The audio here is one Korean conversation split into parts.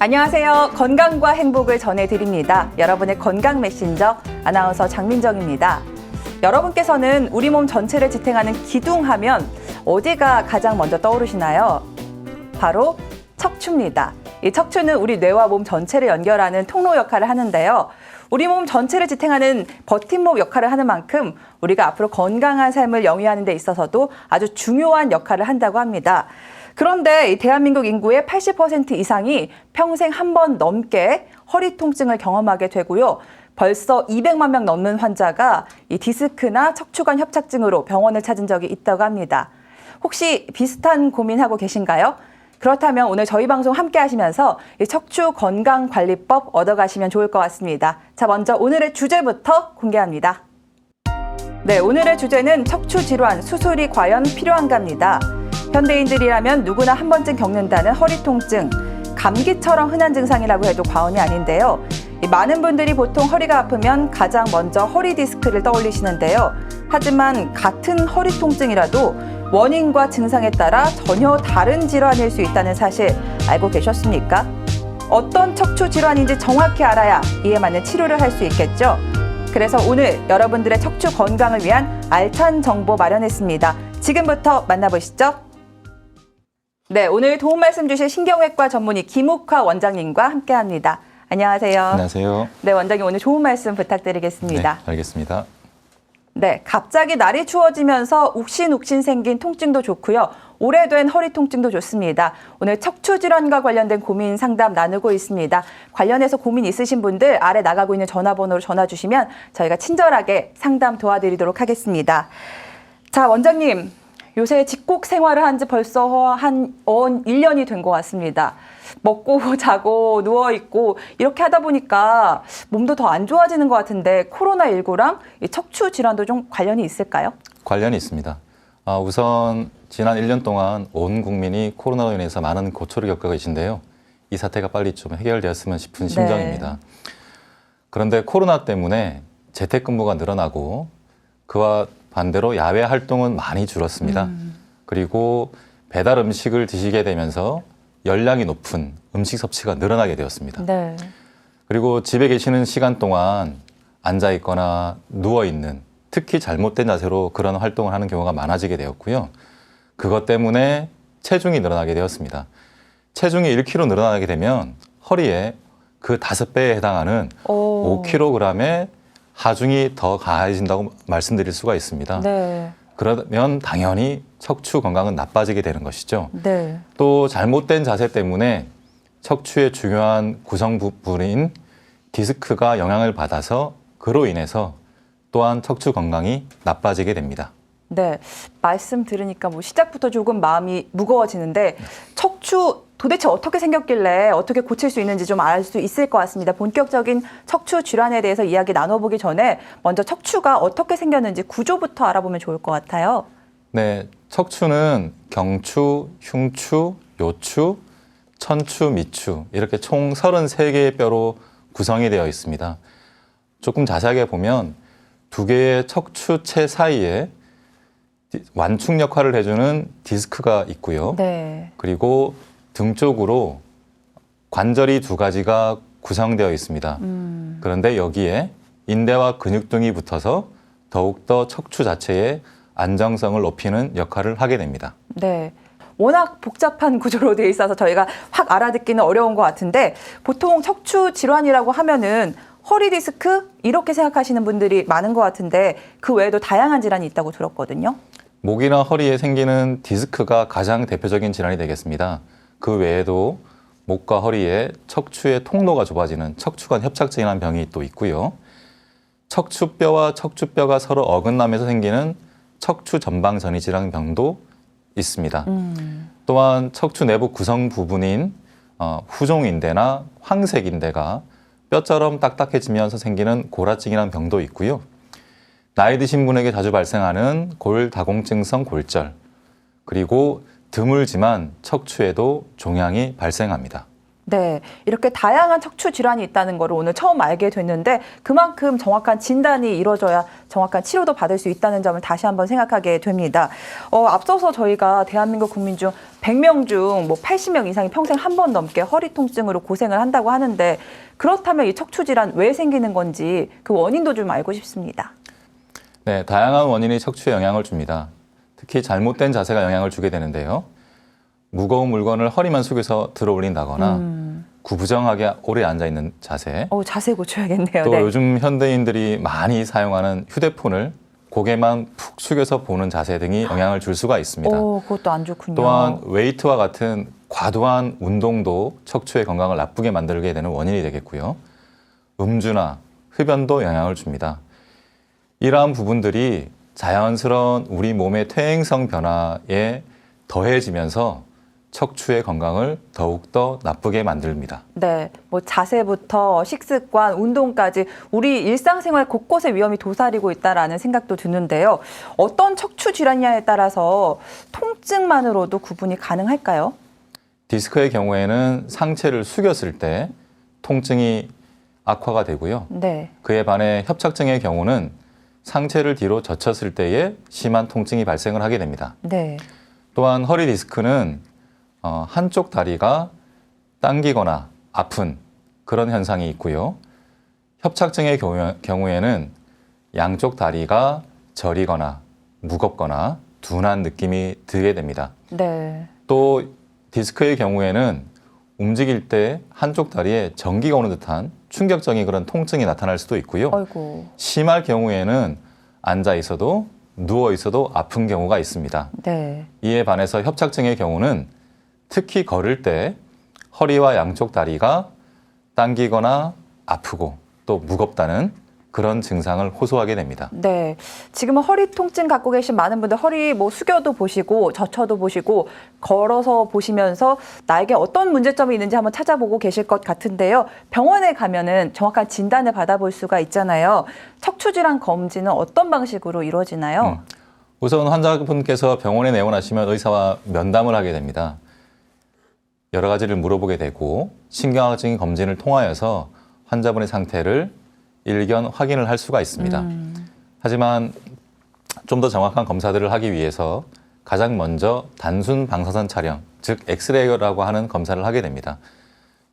안녕하세요. 건강과 행복을 전해드립니다. 여러분의 건강 메신저 아나운서 장민정입니다. 여러분께서는 우리 몸 전체를 지탱하는 기둥하면 어디가 가장 먼저 떠오르시나요? 바로 척추입니다. 이 척추는 우리 뇌와 몸 전체를 연결하는 통로 역할을 하는데요. 우리 몸 전체를 지탱하는 버팀목 역할을 하는 만큼 우리가 앞으로 건강한 삶을 영위하는 데 있어서도 아주 중요한 역할을 한다고 합니다. 그런데 이 대한민국 인구의 80% 이상이 평생 한 번 넘게 허리 통증을 경험하게 되고요. 벌써 200만 명 넘는 환자가 이 디스크나 척추관 협착증으로 병원을 찾은 적이 있다고 합니다. 혹시 비슷한 고민하고 계신가요? 그렇다면 오늘 저희 방송 함께 하시면서 이 척추 건강관리법 얻어가시면 좋을 것 같습니다. 자, 먼저 오늘의 주제부터 공개합니다. 네, 오늘의 주제는 척추 질환 수술이 과연 필요한가입니다. 현대인들이라면 누구나 한 번쯤 겪는다는 허리 통증, 감기처럼 흔한 증상이라고 해도 과언이 아닌데요. 많은 분들이 보통 허리가 아프면 가장 먼저 허리 디스크를 떠올리시는데요. 하지만 같은 허리 통증이라도 원인과 증상에 따라 전혀 다른 질환일 수 있다는 사실 알고 계셨습니까? 어떤 척추 질환인지 정확히 알아야 이에 맞는 치료를 할 수 있겠죠. 그래서 오늘 여러분들의 척추 건강을 위한 알찬 정보 마련했습니다. 지금부터 만나보시죠. 네, 오늘 도움 말씀 주실 신경외과 전문의 김욱화 원장님과 함께합니다. 안녕하세요. 안녕하세요. 네, 원장님 오늘 좋은 말씀 부탁드리겠습니다. 네, 알겠습니다. 네, 갑자기 날이 추워지면서 욱신욱신 생긴 통증도 좋고요. 오래된 허리 통증도 좋습니다. 오늘 척추 질환과 관련된 고민 상담 나누고 있습니다. 관련해서 고민 있으신 분들 아래 나가고 있는 전화번호로 전화 주시면 저희가 친절하게 상담 도와드리도록 하겠습니다. 자, 원장님. 요새 집콕 생활을 한 지 벌써 한 1년이 된 것 같습니다. 먹고 자고 누워있고 이렇게 하다 보니까 몸도 더 안 좋아지는 것 같은데 코로나19랑 척추 질환도 좀 관련이 있을까요? 관련이 있습니다. 우선 지난 1년 동안 온 국민이 코로나로 인해서 많은 고초를 겪고 계신데요. 이 사태가 빨리 좀 해결되었으면 싶은 심정입니다. 네. 그런데 코로나 때문에 재택근무가 늘어나고 그와 반대로 야외 활동은 많이 줄었습니다. 그리고 배달 음식을 드시게 되면서 열량이 높은 음식 섭취가 늘어나게 되었습니다. 네. 그리고 집에 계시는 시간 동안 앉아 있거나 누워 있는, 특히 잘못된 자세로 그런 활동을 하는 경우가 많아지게 되었고요. 그것 때문에 체중이 늘어나게 되었습니다. 체중이 1kg 늘어나게 되면 허리에 그 5배에 해당하는 5kg의 하중이 더 가해진다고 말씀드릴 수가 있습니다. 네. 그러면 당연히 척추 건강은 나빠지게 되는 것이죠. 네. 또 잘못된 자세 때문에 척추의 중요한 구성 부분인 디스크가 영향을 받아서 그로 인해서 또한 척추 건강이 나빠지게 됩니다. 네, 말씀 들으니까 뭐 시작부터 조금 마음이 무거워지는데 척추 도대체 어떻게 생겼길래 어떻게 고칠 수 있는지 좀 알 수 있을 것 같습니다. 본격적인 척추 질환에 대해서 이야기 나눠보기 전에 먼저 척추가 어떻게 생겼는지 구조부터 알아보면 좋을 것 같아요. 네, 척추는 경추, 흉추, 요추, 천추, 미추 이렇게 총 33개의 뼈로 구성이 되어 있습니다. 조금 자세하게 보면 두 개의 척추체 사이에 완충 역할을 해주는 디스크가 있고요. 네. 그리고 등 쪽으로 관절이 2가지가 구성되어 있습니다. 그런데 여기에 인대와 근육 등이 붙어서 더욱더 척추 자체의 안정성을 높이는 역할을 하게 됩니다. 네. 워낙 복잡한 구조로 되어 있어서 저희가 확 알아듣기는 어려운 것 같은데 보통 척추 질환이라고 하면은 허리 디스크 이렇게 생각하시는 분들이 많은 것 같은데 그 외에도 다양한 질환이 있다고 들었거든요. 목이나 허리에 생기는 디스크가 가장 대표적인 질환이 되겠습니다. 그 외에도 목과 허리에 척추의 통로가 좁아지는 척추관 협착증이라는 병이 또 있고요. 척추뼈와 척추뼈가 서로 어긋나면서 생기는 척추 전방 전이 질환 병도 있습니다. 또한 척추 내부 구성 부분인 후종인대나 황색인대가 뼈처럼 딱딱해지면서 생기는 골화증이라는 병도 있고요. 나이 드신 분에게 자주 발생하는 골다공증성 골절, 그리고 드물지만 척추에도 종양이 발생합니다. 네, 이렇게 다양한 척추 질환이 있다는 거를 오늘 처음 알게 됐는데 그만큼 정확한 진단이 이루어져야 정확한 치료도 받을 수 있다는 점을 다시 한번 생각하게 됩니다. 앞서서 저희가 대한민국 국민 중 100명 중 뭐 80명 이상이 평생 한 번 넘게 허리 통증으로 고생을 한다고 하는데 그렇다면 이 척추 질환 왜 생기는 건지 그 원인도 좀 알고 싶습니다. 네, 다양한 원인이 척추에 영향을 줍니다. 특히 잘못된 자세가 영향을 주게 되는데요. 무거운 물건을 허리만 숙여서 들어 올린다거나 구부정하게 오래 앉아있는 자세, 자세 고쳐야겠네요. 또 네. 요즘 현대인들이 많이 사용하는 휴대폰을 고개만 푹 숙여서 보는 자세 등이 영향을 줄 수가 있습니다. 그것도 안 좋군요. 또한 웨이트와 같은 과도한 운동도 척추의 건강을 나쁘게 만들게 되는 원인이 되겠고요. 음주나 흡연도 영향을 줍니다. 이러한 부분들이 자연스러운 우리 몸의 퇴행성 변화에 더해지면서 척추의 건강을 더욱더 나쁘게 만듭니다. 네, 뭐 자세부터 식습관, 운동까지 우리 일상생활 곳곳에 위험이 도사리고 있다라는 생각도 드는데요. 어떤 척추 질환이냐에 따라서 통증만으로도 구분이 가능할까요? 디스크의 경우에는 상체를 숙였을 때 통증이 악화가 되고요. 네. 그에 반해 협착증의 경우는 상체를 뒤로 젖혔을 때에 심한 통증이 발생을 하게 됩니다. 네. 또한 허리 디스크는 한쪽 다리가 당기거나 아픈 그런 현상이 있고요. 협착증의 경우에는 양쪽 다리가 저리거나 무겁거나 둔한 느낌이 들게 됩니다. 네. 또 디스크의 경우에는 움직일 때 한쪽 다리에 전기가 오는 듯한 충격적인 그런 통증이 나타날 수도 있고요. 아이고. 심할 경우에는 앉아 있어도 누워 있어도 아픈 경우가 있습니다. 네. 이에 반해서 협착증의 경우는 특히 걸을 때 허리와 양쪽 다리가 당기거나 아프고 또 무겁다는 그런 증상을 호소하게 됩니다. 네. 지금은 허리 통증 갖고 계신 많은 분들 허리 뭐 숙여도 보시고 젖혀도 보시고 걸어서 보시면서 나에게 어떤 문제점이 있는지 한번 찾아보고 계실 것 같은데요. 병원에 가면은 정확한 진단을 받아볼 수가 있잖아요. 척추 질환 검진은 어떤 방식으로 이루어지나요? 우선 환자분께서 병원에 내원하시면 의사와 면담을 하게 됩니다. 여러 가지를 물어보게 되고 신경학적인 검진을 통하여서 환자분의 상태를 일견 확인을 할 수가 있습니다. 하지만 좀 더 정확한 검사들을 하기 위해서 가장 먼저 단순 방사선 촬영, 즉 엑스레이라고 하는 검사를 하게 됩니다.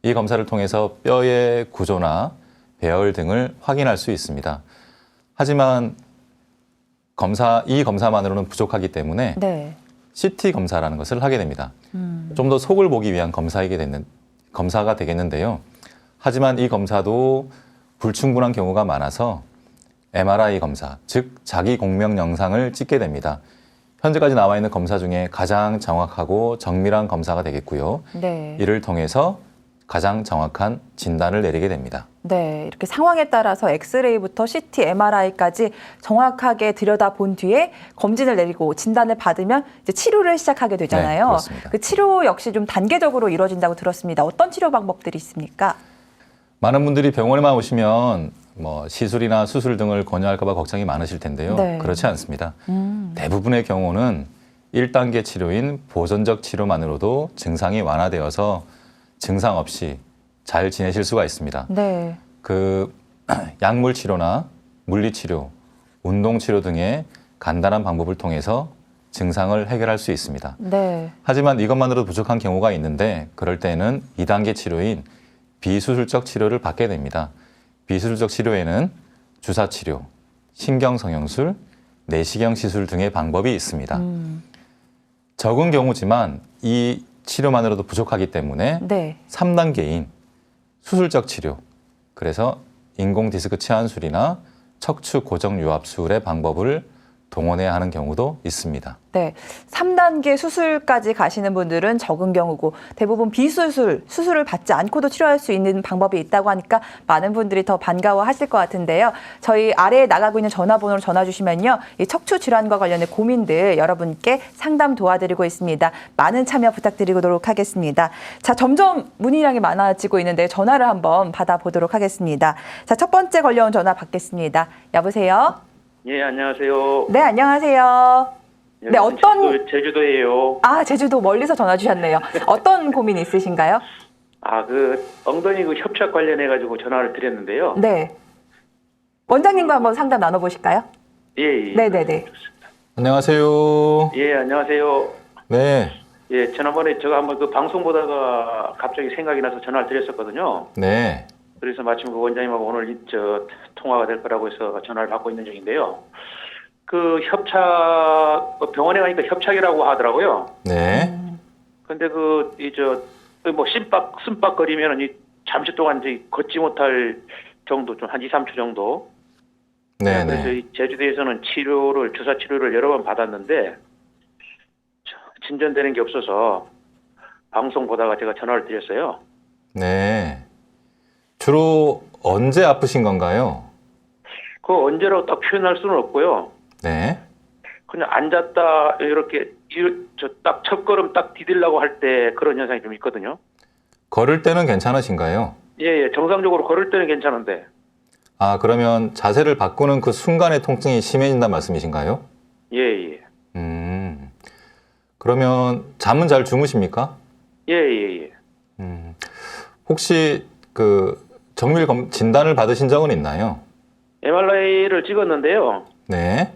이 검사를 통해서 뼈의 구조나 배열 등을 확인할 수 있습니다. 하지만 이 검사만으로는 부족하기 때문에 네. CT 검사라는 것을 하게 됩니다. 좀 더 속을 보기 위한 검사가 되겠는데요. 하지만 이 검사도 불충분한 경우가 많아서 MRI 검사, 즉 자기 공명 영상을 찍게 됩니다. 현재까지 나와 있는 검사 중에 가장 정확하고 정밀한 검사가 되겠고요. 네. 이를 통해서 가장 정확한 진단을 내리게 됩니다. 네, 이렇게 상황에 따라서 엑스레이부터 CT, MRI까지 정확하게 들여다본 뒤에 검진을 내리고 진단을 받으면 이제 치료를 시작하게 네, 되잖아요. 그렇습니다. 그 치료 역시 좀 단계적으로 이루어진다고 들었습니다. 어떤 치료 방법들이 있습니까? 많은 분들이 병원에만 오시면 뭐 시술이나 수술 등을 권유할까 봐 걱정이 많으실 텐데요. 네. 그렇지 않습니다. 대부분의 경우는 1단계 치료인 보존적 치료만으로도 증상이 완화되어서 증상 없이 잘 지내실 수가 있습니다. 네. 그 약물 치료나 물리 치료, 운동 치료 등의 간단한 방법을 통해서 증상을 해결할 수 있습니다. 네. 하지만 이것만으로도 부족한 경우가 있는데 그럴 때는 2단계 치료인 비수술적 치료를 받게 됩니다. 비수술적 치료에는 주사 치료, 신경성형술, 내시경 시술 등의 방법이 있습니다. 적은 경우지만 이 치료만으로도 부족하기 때문에 네. 3단계인 수술적 치료, 그래서 인공 디스크 치환술이나 척추 고정 유압술의 방법을 동원해야 하는 경우도 있습니다. 네, 3단계 수술까지 가시는 분들은 적은 경우고 대부분 수술을 받지 않고도 치료할 수 있는 방법이 있다고 하니까 많은 분들이 더 반가워하실 것 같은데요. 저희 아래에 나가고 있는 전화번호로 전화 주시면요. 이 척추 질환과 관련된 고민들 여러분께 상담 도와드리고 있습니다. 많은 참여 부탁드리도록 하겠습니다. 자, 점점 문의량이 많아지고 있는데 전화를 한번 받아보도록 하겠습니다. 자, 첫 번째 걸려온 전화 받겠습니다. 여보세요? 예, 안녕하세요. 네, 안녕하세요. 네, 어떤 제주도예요. 제주도 멀리서 전화 주셨네요. 어떤 고민 있으신가요? 엉덩이 협착 관련해가지고 전화를 드렸는데요. 네. 원장님과 한번 상담 나눠보실까요? 예. 네네네. 안녕하세요. 예, 안녕하세요. 네. 예, 지난번에 제가 한번 방송 보다가 갑자기 생각이 나서 전화를 드렸었거든요. 네. 그래서 마침 원장님하고 오늘 통화가 될 거라고 해서 전화를 받고 있는 중인데요. 협착, 병원에 가니까 협착이라고 하더라고요. 네. 근데 씀박거리면 잠시 동안 걷지 못할 정도, 좀 한 2, 3초 정도. 네. 그래서 네. 이 제주도에서는 주사 치료를 여러 번 받았는데, 진전되는 게 없어서 방송 보다가 제가 전화를 드렸어요. 네. 주로 언제 아프신 건가요? 언제라고 딱 표현할 수는 없고요. 네. 그냥 앉았다, 딱 첫걸음 딱 디딜라고 할 때 그런 현상이 좀 있거든요. 걸을 때는 괜찮으신가요? 예, 정상적으로 걸을 때는 괜찮은데. 그러면 자세를 바꾸는 그 순간의 통증이 심해진다는 말씀이신가요? 예. 그러면 잠은 잘 주무십니까? 예. 혹시 정밀 진단을 받으신 적은 있나요? MRI를 찍었는데요. 네.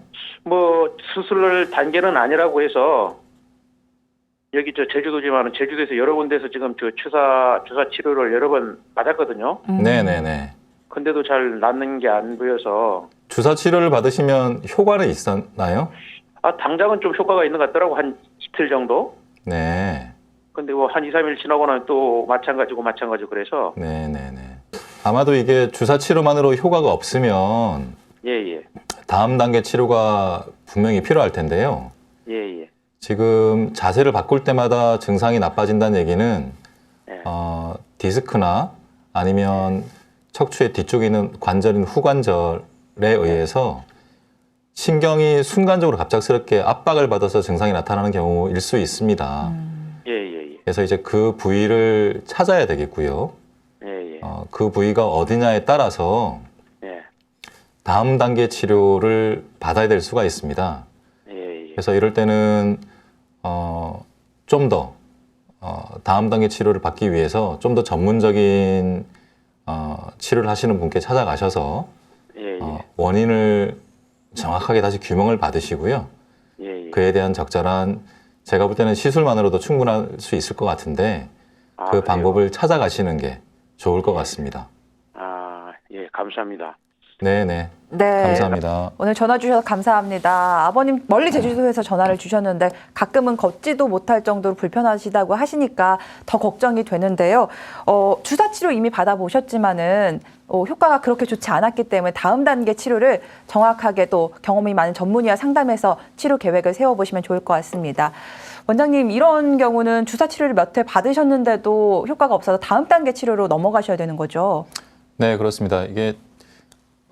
수술 단계는 아니라고 해서 여기 제주도지만은 제주도에서 여러 군데에서 지금 주사 치료를 여러 번 받았거든요. 네네네. 근데도 잘 낫는 게 안 보여서. 주사 치료를 받으시면 효과는 있었나요? 당장은 좀 효과가 있는 것 같더라고. 한 이틀 정도. 네. 근데 한 2, 3일 지나고는 또 마찬가지고 그래서. 네네네. 아마도 이게 주사 치료만으로 효과가 없으면 예. 다음 단계 치료가 분명히 필요할 텐데요. 예. 지금 자세를 바꿀 때마다 증상이 나빠진다는 얘기는 예. 디스크나 아니면 척추의 뒤쪽에 있는 관절인 후관절에 의해서 신경이 순간적으로 갑작스럽게 압박을 받아서 증상이 나타나는 경우일 수 있습니다. 예. 그래서 이제 그 부위를 찾아야 되겠고요. 예. 그 부위가 어디냐에 따라서 예. 다음 단계 치료를 받아야 될 수가 있습니다. 예. 그래서 이럴 때는 좀 더 다음 단계 치료를 받기 위해서 좀 더 전문적인 치료를 하시는 분께 찾아가셔서 예. 원인을 정확하게 다시 규명을 받으시고요. 예. 그에 대한 적절한 제가 볼 때는 시술만으로도 충분할 수 있을 것 같은데 그 그래요? 방법을 찾아가시는 게 좋을 것 같습니다. 예, 감사합니다. 네네. 네. 감사합니다. 오늘 전화 주셔서 감사합니다. 아버님 멀리 제주도에서 전화를 주셨는데 가끔은 걷지도 못할 정도로 불편하시다고 하시니까 더 걱정이 되는데요. 주사 치료 이미 받아보셨지만은 효과가 그렇게 좋지 않았기 때문에 다음 단계 치료를 정확하게 또 경험이 많은 전문의와 상담해서 치료 계획을 세워보시면 좋을 것 같습니다. 원장님, 이런 경우는 주사 치료를 몇 회 받으셨는데도 효과가 없어서 다음 단계 치료로 넘어가셔야 되는 거죠? 네, 그렇습니다. 이게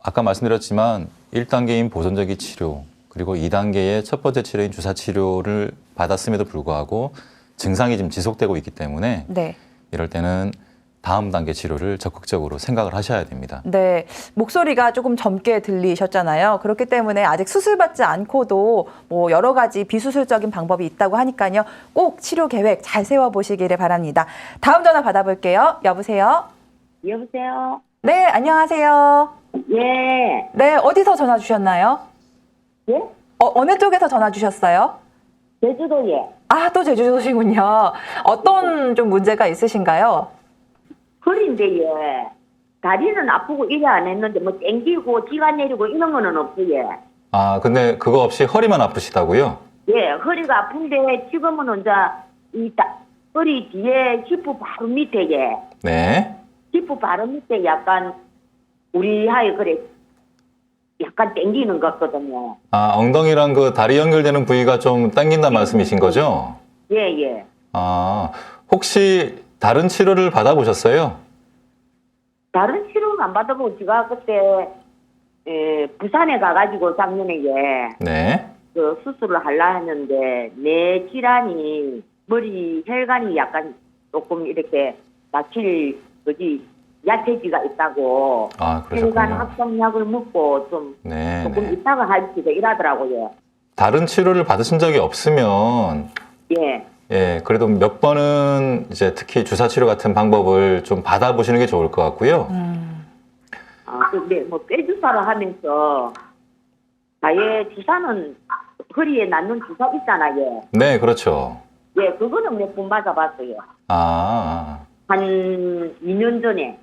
아까 말씀드렸지만 1단계인 보존적인 치료 그리고 2단계의 첫 번째 치료인 주사 치료를 받았음에도 불구하고 증상이 지금 지속되고 있기 때문에 네. 이럴 때는 다음 단계 치료를 적극적으로 생각을 하셔야 됩니다. 네, 목소리가 조금 젊게 들리셨잖아요. 그렇기 때문에 아직 수술받지 않고도 여러 가지 비수술적인 방법이 있다고 하니까요. 꼭 치료 계획 잘 세워보시기를 바랍니다. 다음 전화 받아볼게요. 여보세요? 여보세요? 네, 안녕하세요. 예. 네, 어디서 전화 주셨나요? 예? 어느 쪽에서 전화 주셨어요? 제주도에. 또 제주도시군요. 어떤 좀 문제가 있으신가요? 허리인데, 예. 다리는 아프고 이래 안 했는데, 땡기고, 기가 내리고 이런 거는 없어요. 예. 근데 그거 없이 허리만 아프시다고요? 예, 허리가 아픈데, 지금은 허리 뒤에 히프 바로 밑에, 예. 네. 히프 바로 밑에 약간, 우리 하에 그래, 약간 땡기는 것 같거든요. 엉덩이랑 그 다리 연결되는 부위가 좀 당긴다는 말씀이신 거죠? 예. 혹시 다른 치료를 받아보셨어요? 다른 치료는 안 받아보고, 제가 그때, 부산에 가가지고 작년에, 예. 네. 그 수술을 하려 했는데 내 질환이 머리 혈관이 약간 조금 이렇게 막힐 야채지가 있다고 혈관 그러셨군요. 합성약을 먹고 좀 네. 조금 있다가 할지도 이러더라고요. 다른 치료를 받으신 적이 없으면 예. 예, 그래도 몇 번은 이제 특히 주사 치료 같은 방법을 좀 받아보시는 게 좋을 것 같고요. 근데 뭐 뼈주사를 하면서 아예 주사는 허리에 맞는 주사 있잖아요. 네, 그렇죠. 예, 그거는 몇 번 맞아봤어요. 아, 한 2년 전에.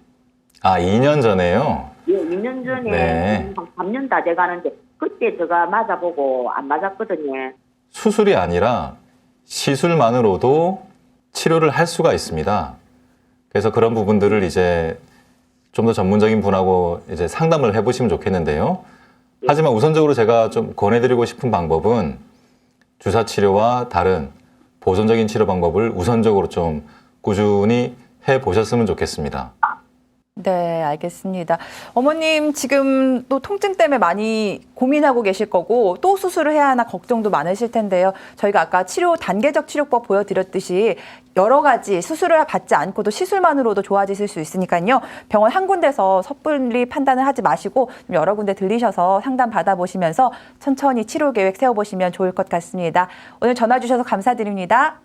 2년 전에요? 예, 2년 전에 네. 한 3년 다 돼가는데 그때 제가 맞아보고 안 맞았거든요. 수술이 아니라 시술만으로도 치료를 할 수가 있습니다. 그래서 그런 부분들을 이제 좀 더 전문적인 분하고 이제 상담을 해보시면 좋겠는데요. 하지만 우선적으로 제가 좀 권해드리고 싶은 방법은 주사 치료와 다른 보존적인 치료 방법을 우선적으로 좀 꾸준히 해보셨으면 좋겠습니다. 네, 알겠습니다. 어머님 지금 또 통증 때문에 많이 고민하고 계실 거고 또 수술을 해야 하나 걱정도 많으실 텐데요. 저희가 아까 단계적 치료법 보여드렸듯이 여러 가지 수술을 받지 않고도 시술만으로도 좋아지실 수 있으니까요. 병원 한 군데서 섣불리 판단을 하지 마시고 여러 군데 들리셔서 상담 받아보시면서 천천히 치료 계획 세워보시면 좋을 것 같습니다. 오늘 전화 주셔서 감사드립니다.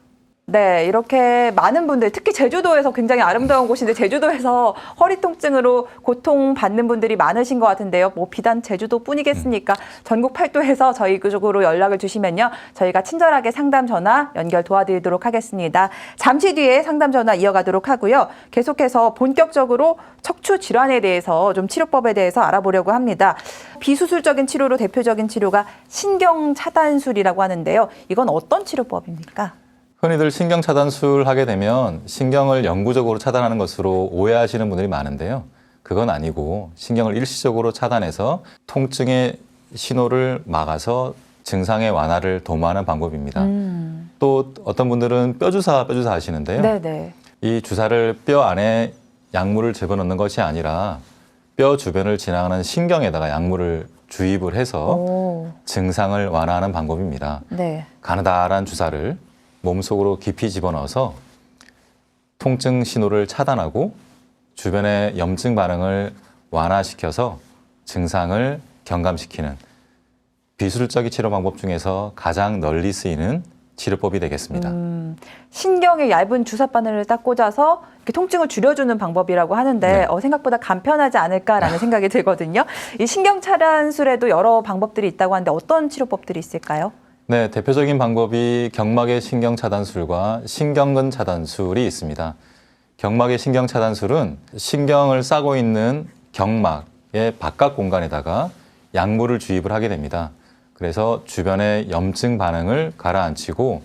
네, 이렇게 많은 분들, 특히 제주도에서 굉장히 아름다운 곳인데 제주도에서 허리 통증으로 고통받는 분들이 많으신 것 같은데요. 뭐 비단 제주도뿐이겠습니까? 전국 팔도에서 저희 그쪽으로 연락을 주시면요. 저희가 친절하게 상담 전화 연결 도와드리도록 하겠습니다. 잠시 뒤에 상담 전화 이어가도록 하고요. 계속해서 본격적으로 척추 질환에 대해서 좀 치료법에 대해서 알아보려고 합니다. 비수술적인 치료로 대표적인 치료가 신경 차단술이라고 하는데요. 이건 어떤 치료법입니까? 흔히들 신경 차단술 하게 되면 신경을 영구적으로 차단하는 것으로 오해하시는 분들이 많은데요. 그건 아니고 신경을 일시적으로 차단해서 통증의 신호를 막아서 증상의 완화를 도모하는 방법입니다. 또 어떤 분들은 뼈주사 하시는데요. 네네. 이 주사를 뼈 안에 약물을 집어넣는 것이 아니라 뼈 주변을 지나가는 신경에다가 약물을 주입을 해서 증상을 완화하는 방법입니다. 네. 가느다란 주사를 몸속으로 깊이 집어넣어서 통증 신호를 차단하고 주변의 염증 반응을 완화시켜서 증상을 경감시키는 비수술적인 치료 방법 중에서 가장 널리 쓰이는 치료법이 되겠습니다. 신경에 얇은 주사바늘을 딱 꽂아서 이렇게 통증을 줄여주는 방법이라고 하는데 네. 생각보다 간편하지 않을까라는 생각이 들거든요. 이 신경 차단술에도 여러 방법들이 있다고 하는데 어떤 치료법들이 있을까요? 네, 대표적인 방법이 경막의 신경 차단술과 신경근 차단술이 있습니다. 경막의 신경 차단술은 신경을 싸고 있는 경막의 바깥 공간에다가 약물을 주입을 하게 됩니다. 그래서 주변의 염증 반응을 가라앉히고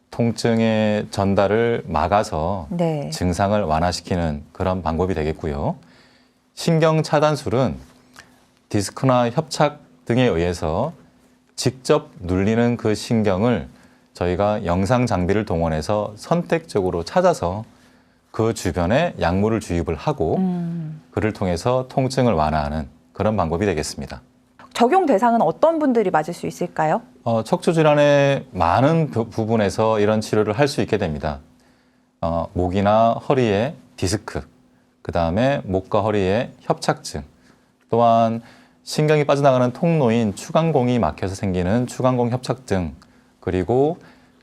통증의 전달을 막아서 네. 증상을 완화시키는 그런 방법이 되겠고요. 신경 차단술은 디스크나 협착 등에 의해서 직접 눌리는 그 신경을 저희가 영상 장비를 동원해서 선택적으로 찾아서 그 주변에 약물을 주입을 하고 그를 통해서 통증을 완화하는 그런 방법이 되겠습니다. 적용 대상은 어떤 분들이 맞을 수 있을까요? 척추 질환의 많은 부분에서 이런 치료를 할 수 있게 됩니다. 목이나 허리에 디스크, 그 다음에 목과 허리에 협착증, 또한 신경이 빠져나가는 통로인 추간공이 막혀서 생기는 추간공 협착증, 그리고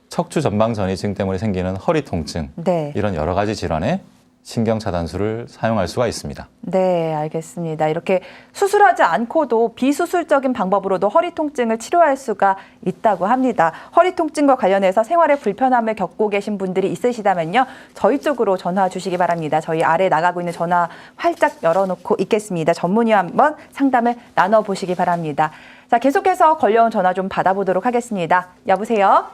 척추 전방 전이증 때문에 생기는 허리 통증, 네. 이런 여러 가지 질환에 신경 차단술을 사용할 수가 있습니다. 네, 알겠습니다. 이렇게 수술하지 않고도 비수술적인 방법으로도 허리 통증을 치료할 수가 있다고 합니다. 허리 통증과 관련해서 생활에 불편함을 겪고 계신 분들이 있으시다면요. 저희 쪽으로 전화 주시기 바랍니다. 저희 아래 나가고 있는 전화 활짝 열어놓고 있겠습니다. 전문의와 한번 상담을 나눠보시기 바랍니다. 자, 계속해서 걸려온 전화 좀 받아보도록 하겠습니다. 여보세요?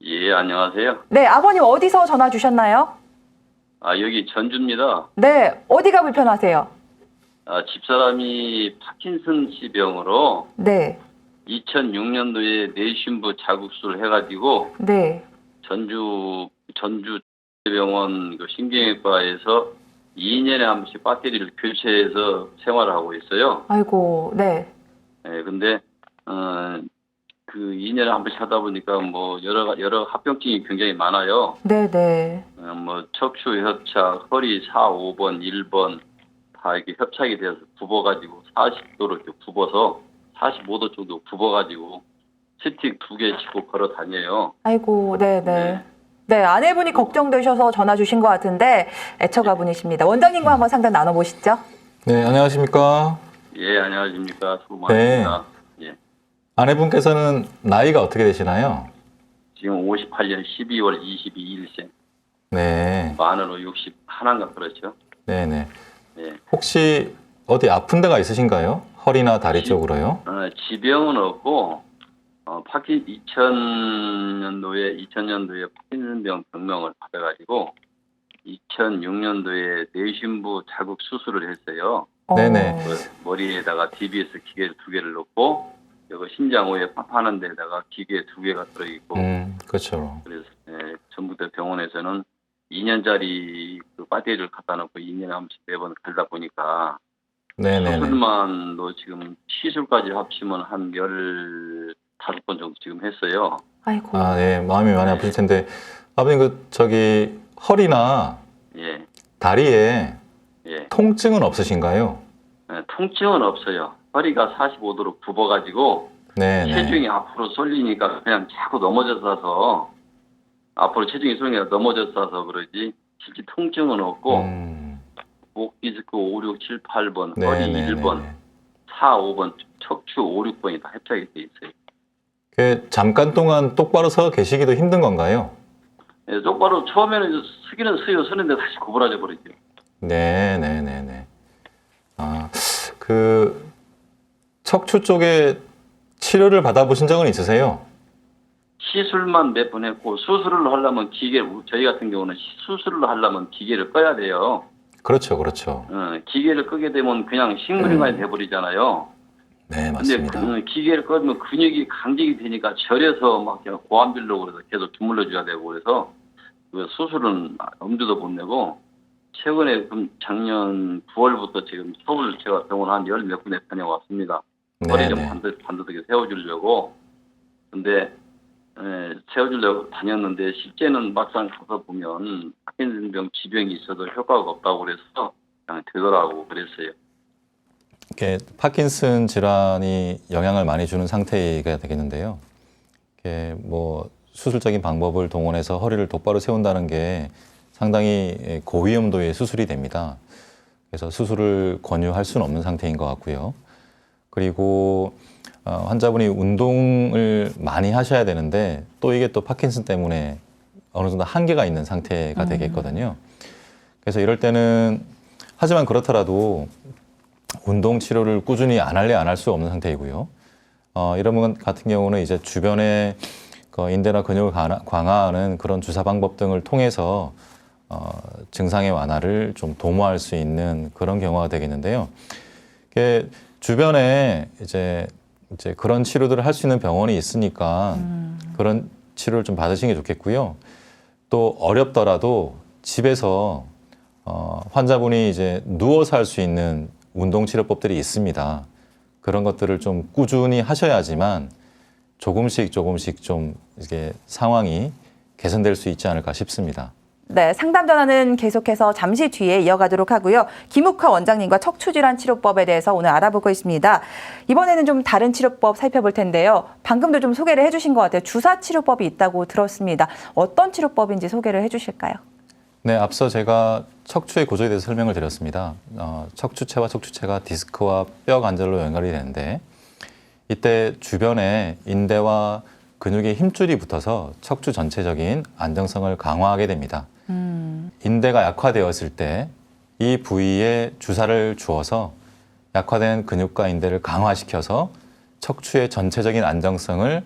예, 안녕하세요. 네, 아버님 어디서 전화 주셨나요? 여기 전주입니다. 네, 어디가 불편하세요? 집사람이 파킨슨씨 병으로 네, 2006년도에 뇌심부 자극술을 해가지고 네. 전주 병원 그 신경외과에서 2년에 한 번씩 배터리를 교체해서 생활을 하고 있어요. 아이고, 네. 예, 근데 그 2년에 한 번씩 하다 보니까 뭐 여러 합병증이 굉장히 많아요. 네네. 뭐 척추 협착, 허리 4, 5번, 1번 다 이렇게 협착이 되어서 굽어가지고 40도로 이렇게 굽어서 45도 정도 굽어가지고 스틱 2개 짚고 걸어 다녀요. 아이고, 네네. 네, 아내분이 걱정되셔서 전화 주신 것 같은데 애처가분이십니다. 원장님과 한번 상담 나눠보시죠. 네, 안녕하십니까? 예, 안녕하십니까. 수고 많으십니다. 예. 아내분께서는 나이가 어떻게 되시나요? 지금 58년 12월 22일생. 네. 만으로 61인가 그렇죠. 네네. 예. 혹시 어디 아픈 데가 있으신가요? 허리나 다리 쪽으로요? 지병은 없고, 2000년도에 파킨슨병 병명을 받아가지고, 2006년도에 내심부 자극 수술을 했어요. 네네. 그 머리에다가 DBS 기계 2개를 넣고, 여기 심장 후에 파파는 데다가 기계 2개가 들어있고, 그렇죠. 그래서 전북대 병원에서는 2년짜리 그 배터리를 갖다 놓고 2년에 한 번씩 매번 갈다 보니까 네네네. 수술만도 지금 시술까지 합치면 한 15번 정도 지금 했어요. 아이고. 아, 네. 마음이 많이 아프실 텐데 아버님 허리나 예, 다리에 예. 통증은 없으신가요? 통증은 없어요. 허리가 45도로 굽어가지고 네네. 체중이 앞으로 쏠리니까 그냥 자꾸 넘어져서 앞으로 체중이 쏠리니까 넘어져서 그러지 실제 통증은 없고 목 디스크 5, 6, 7, 8번, 허리 1번, 4, 5번, 척추 5, 6번이 다 협착이 돼 있어요. 잠깐 동안 똑바로 서 계시기도 힘든 건가요? 예, 똑바로 처음에는 서기는 서는데 다시 구부러져 버리죠. 네네네네. 아, 척추 쪽에 치료를 받아보신 적은 있으세요? 시술만 몇 번 했고 수술을 하려면 저희 같은 경우는 수술을 하려면 기계를 꺼야 돼요. 그렇죠, 그렇죠. 기계를 끄게 되면 그냥 식물인간이 돼버리잖아요. 네, 맞습니다. 근데 기계를 끄면 근육이 강직이 되니까 절여서 막 고함질로 그래서 계속 주물러줘야 되고 그래서 그 수술은 엄두도 못 내고 최근에 작년 9월부터 지금 서울 제가 병원 한 10몇 군데 다녀왔습니다. 허리 좀 반듯하게 세워주려고. 근데 세워주려고 다녔는데 실제는 막상 가서 보면 파킨슨병 지병이 있어도 효과가 없다고 그래서 그냥 되더라고 그랬어요. 이렇게 파킨슨 질환이 영향을 많이 주는 상태가 되겠는데요. 이렇게 수술적인 방법을 동원해서 허리를 똑바로 세운다는 게 상당히 고위험도의 수술이 됩니다. 그래서 수술을 권유할 수는 없는 상태인 것 같고요. 그리고 환자분이 운동을 많이 하셔야 되는데 또 이게 또 파킨슨 때문에 어느 정도 한계가 있는 상태가 되겠거든요. 그래서 이럴 때는 하지만 그렇더라도 운동 치료를 꾸준히 안 할 수 없는 상태이고요. 이런 분 같은 경우는 이제 주변에 인대나 근육을 강화하는 그런 주사 방법 등을 통해서 증상의 완화를 좀 도모할 수 있는 그런 경우가 되겠는데요. 주변에 이제 그런 치료들을 할 수 있는 병원이 있으니까 그런 치료를 좀 받으시는 게 좋겠고요. 또 어렵더라도 집에서 환자분이 이제 누워서 할 수 있는 운동 치료법들이 있습니다. 그런 것들을 좀 꾸준히 하셔야지만 조금씩 좀 이게 상황이 개선될 수 있지 않을까 싶습니다. 네, 상담 전화는 계속해서 잠시 뒤에 이어가도록 하고요. 김욱화 원장님과 척추질환 치료법에 대해서 오늘 알아보고 있습니다. 이번에는 좀 다른 치료법 살펴볼 텐데요. 방금도 좀 소개를 해주신 것 같아요. 주사 치료법이 있다고 들었습니다. 어떤 치료법인지 소개를 해주실까요? 네, 앞서 제가 척추의 구조에 대해서 설명을 드렸습니다. 척추체와 척추체가 디스크와 뼈 관절로 연결이 되는데 이때 주변에 인대와 근육의 힘줄이 붙어서 척추 전체적인 안정성을 강화하게 됩니다. 인대가 약화되었을 때 이 부위에 주사를 주어서 약화된 근육과 인대를 강화시켜서 척추의 전체적인 안정성을